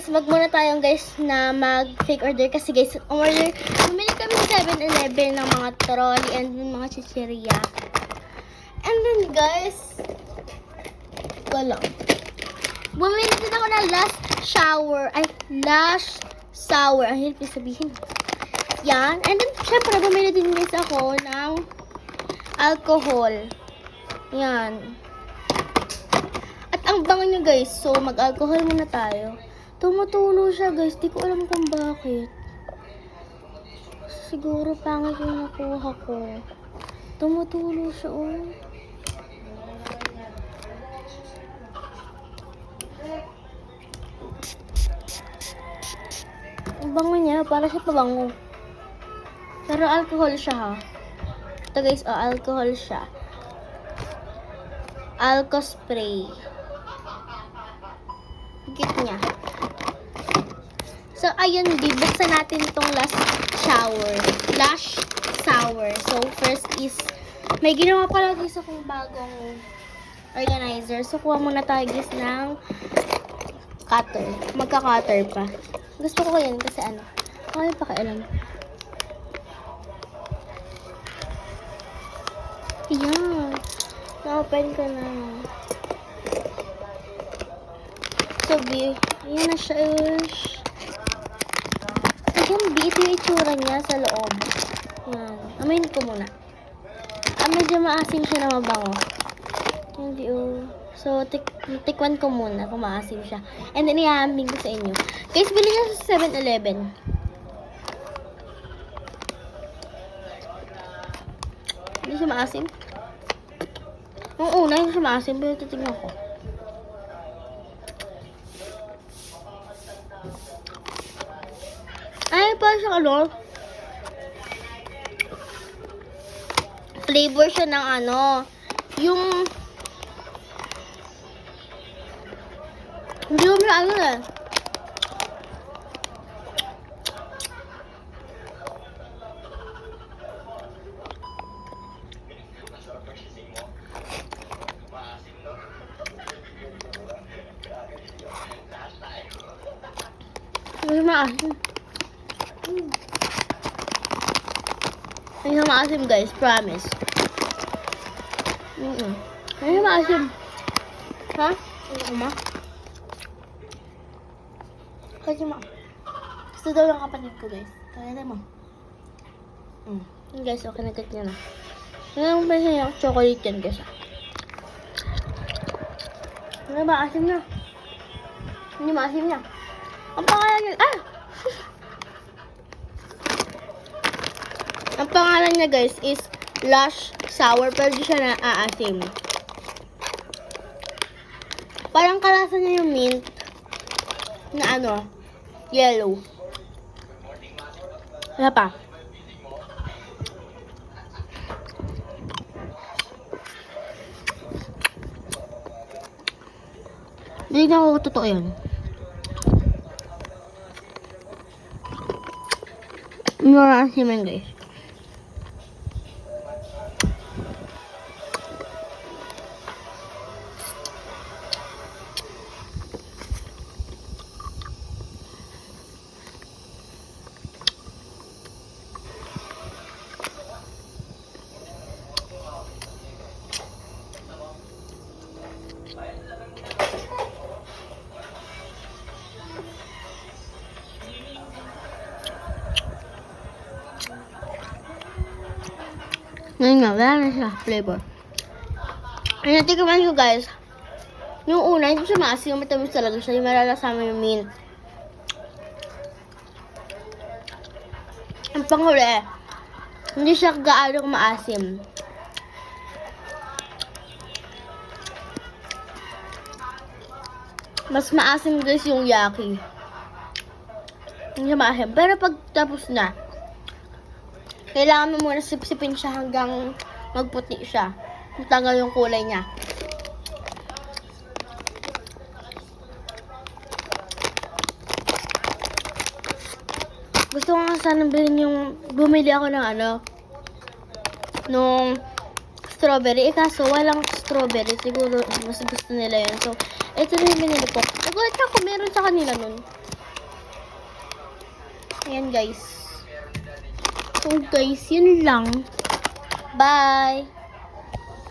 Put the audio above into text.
Magmuna tayo guys na mag-fake order kasi guys, bumili kami sa 7-Eleven ng mga trolley and mga chichirya. And then guys, wala. Bumili din ako ng last sour. Ang hirap yung sabihin. Yan. And then, syempre, bumili din guys ako ng alcohol. Yan. At ang bango nyo guys, so mag-alcohol muna tayo. Tumutulo siya guys, di ko alam kung bakit. Siguro pangit yung nakuha ko. Tumutulo siya, oh. Ang bango niya, para siya pabango. Pero alcohol siya ha. Ito guys, oh, alcohol siya. Alco spray. Higit niya. So, ayun, bibuksan natin itong last sour. So, first is, may ginawa pala guys akong bagong organizer. So, kuha muna tayo guys ng cutter. Magka-cutter pa. Gusto ko yan kasi ano, okay pakialam. Yan. Na-open ko na. So, yan na siya. Ayan, ito yung itsura niya sa loob. Yan. Amayin ko muna. Medyo maasim siya na mabango. Hindi, oh. So, tikwan ko muna kung maasim siya. And then, ihahambing ko sa inyo. Guys, bili niya sa 7-Eleven. Hindi siya maasim. Nung una, hindi siya maasim. Pero titignan ko. Ay, parang siyang ano. Flavor siya ng ano. Yung hindi mo na ano eh. Hindi maasim. Hindi maasim guys, promise. Hindi maasim. Ha? Hindi ma. Kasi ma. Gusto daw ng kapatid ko guys. Kaya naman. Guys, okay na niya na. Ngayon pa siya yung chocolate yan guys. Hindi maasim na. Hindi maasim na. Ang pangalan niya, Ang pangalan niya guys is Lush Sour, pero di siya naaasim. Parang kalasa niya yung mint na ano, yellow. Wala pa. Hindi na ako totoo yan. Naaasim yan guys. Ngayon nga, wala na siya flavor. Ay, natikman ko guys. Yung una, hindi siya maasim. Matamis talaga siya. Yung malalasama yung mint. Ang panghuli, hindi siya gaano maasim. Mas maasim guys yung yaki. Hindi siya maasim. Pero pag tapos na, kailangan mo muna sipsipin siya hanggang magputi siya. Matanggal yung kulay niya. Gusto ko nga sana bilhin yung, bumili ako ng ano, nung strawberry. Kaso walang strawberry. Siguro mas gusto nila yun. So, ito na yung binili ko. Nagulat ako, meron sa kanila nun. Ayan guys. So guys, yun lang. Bye!